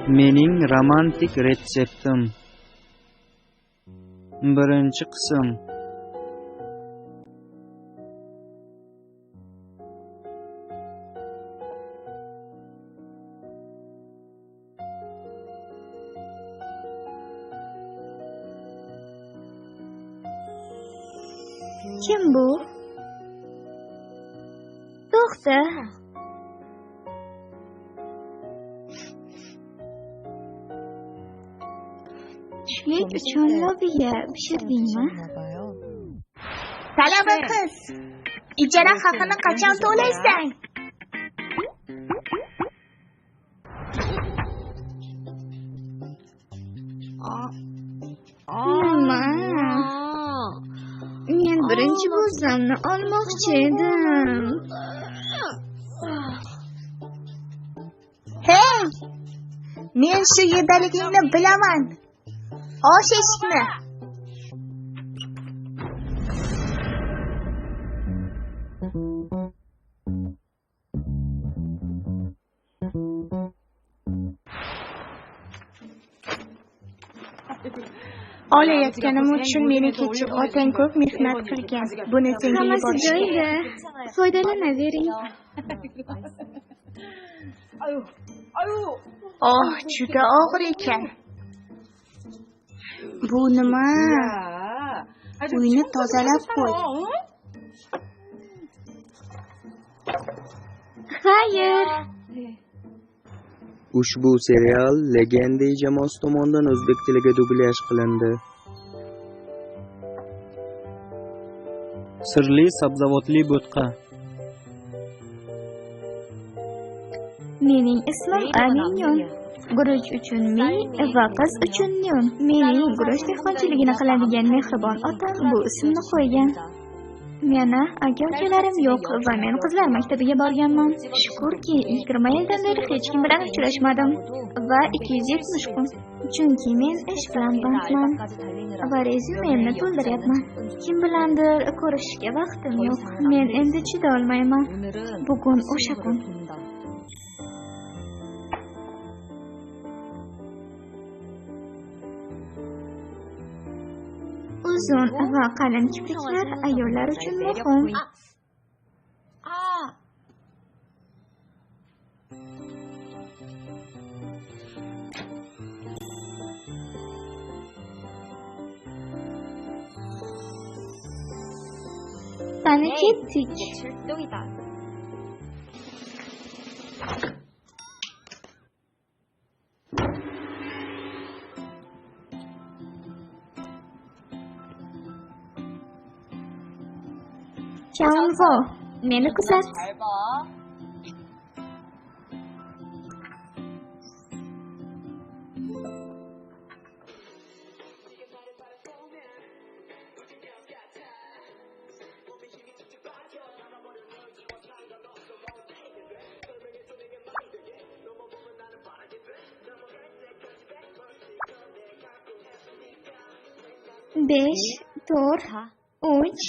Mening romantik retseptim. Birinchi qism. Kim bu? To'xta. Tushlik uchun lobiya pishirdingmi? Talaba qiz, ijara haqini qachon to'laysan? Nima? Men birinchi bo'zamni olmoqchi edim. Hey! Men shu yerdaligingni bilaman. Och eshikni. Olayotganim uchun meni kechir. Otang ko'p mehnat qilgan. Buni senga Hammasi joyida. Foydalanavering. Oh, juda og'ir ekan. Bu nima? Uyni tozalab qo'y. Xayr. Ushbu serial Legende jamoasi tomonidan o'zbek tiliga dublyaj qilindi. Sirli sabzavotli bo'tqa. Mening ismim Aminyon. Guruch uchun mi va qiz uchun Nyon. Mening guruch dehqonchiligini qiladigan mehribon otam bu ismni qo'ygan. Meni aka-ukalarim yo'q va men qizlar maktabiga borganman. Shukrki, 20 yildan beri hech kim bilan uchrashmadim va 270 kun. Chunki men ish bilan bandman va rezyumemni to'ldiryapman. Kim bilandir ko'rishishga vaqtim yo'q. Men endi chida olmayman. Bugun o'sha kun. Uzun va qalin kipriklar ayollar uchun muhim. Qani ketdik. Changvo, meni kuzat. Besh, to'rt, uch,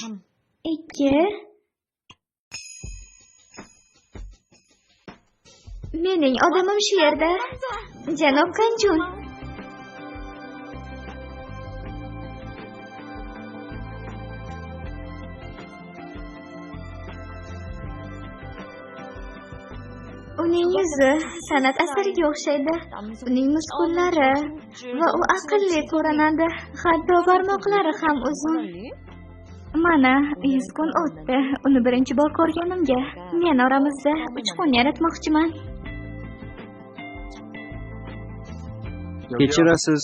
ikki. Mening odamim shu yerda. Janob Kanjun. Uning yuzi san'at asariga o'xshaydi. Uning muskullari va u aqlli ko'rinadi. Hatto barmoqlari ham uzun. Mana 100 kun o'tdi. Uni birinchi bor ko'rganimga men oramizda uchqun yaratmoqchiman. Kechirasiz.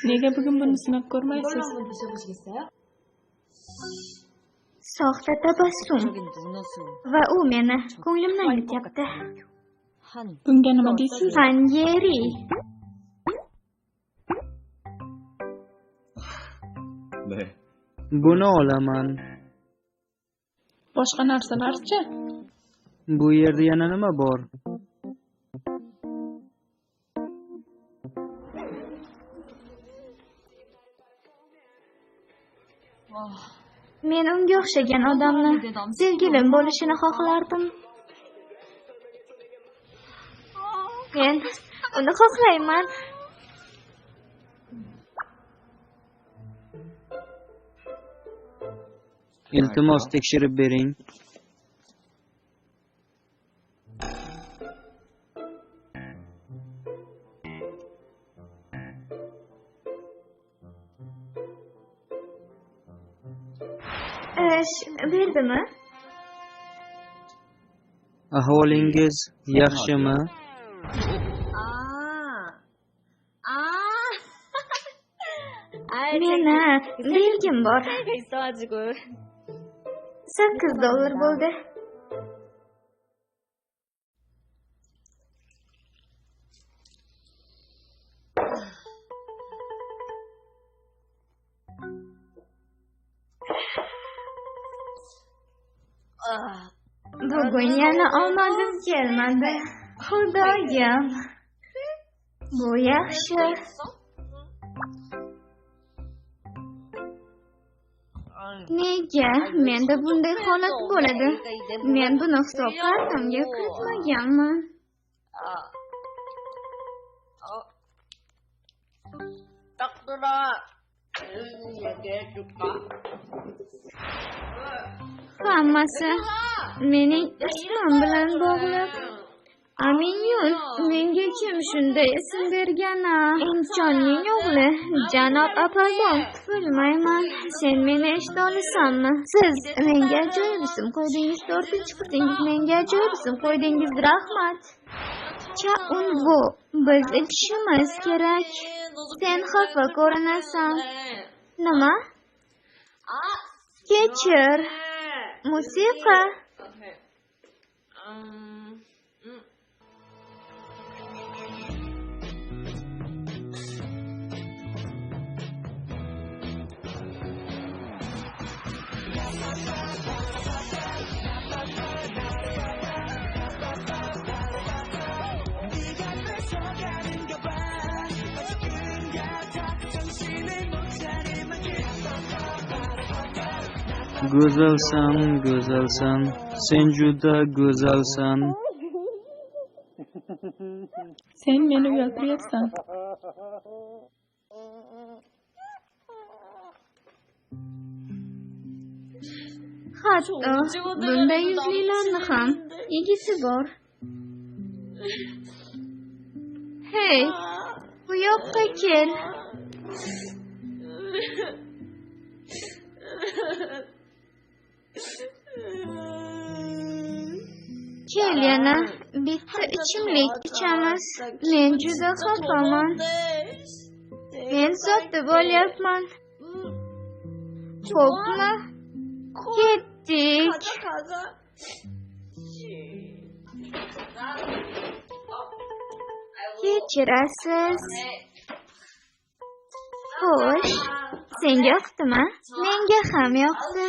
Nega bugun buni sinab ko'rmaysiz? Soxta tabassum. Va u meni ko'nglimdan yutyapti. Bunga nima deysiz? Panjeri. Buni olaman. Boshqa narsalarchi? Bu yerda yana nima bor? Men unga o'xshagan odamni sevgilim bo'lishini xohlardim. Men uni xohlayman. Iltimos tekshirib bering. Ish berdimi? Ahvolingiz yaxshimi? Meni belgim bor. $8 bo'ldi. Bugun yana omadim kelmadi. Xudoyim. Bu yaxshi. Nega menda bunday holat bo'ladi? Men buni hisob kartamga kiritmaganman. Hammasi mening ismim bilan bog'liq. Aminyun, menga kim shunday ism bergani? Insonning o'g'li, janob Apollon. Bilmayman, sen meni eshita olasanmi? Siz menga ajoyib ism qo'ydingiz, 4-qizing menga ajoyib ism qo'ydingiz, rahmat. Chaunvo, biz ichishimiz kerak. Sen xafa ko'rinasan. Nima? Kechir. Musiqa. Go'zalsan, go'zalsan. Sen juda go'zalsan. Sen meni uyaltiryapsan. Hatto bunday yuzlilarni ham yigiti bor. Hey, bu yoqqa kel. Kel yana bitta ichimlik ichamiz. Men juda xafaman. Men sotib olyapman. Xo'pmi? Ketdik. Kechirasiz. Xo'sh, senga yoqdimi? Menga ham yoqdi.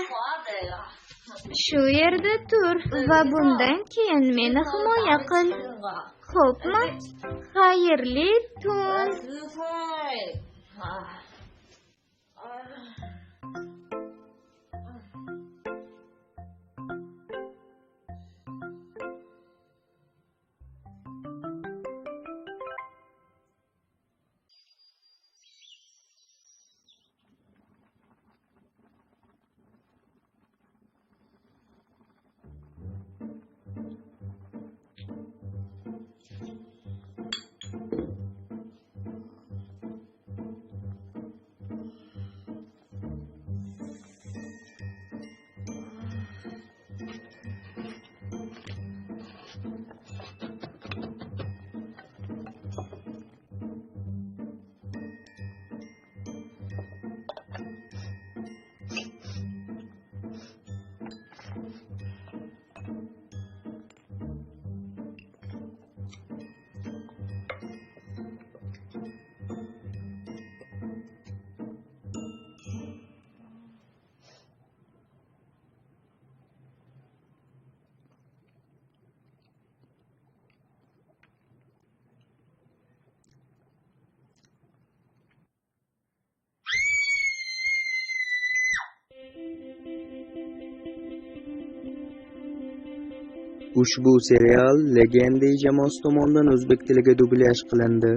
Shu yerda tur va bundan keyin meni himoya qil. Xo'pmi? Xayrli tun. Ushbu serial Legenda jamoasi tomonidan o'zbek tiliga dublyaj qilindi.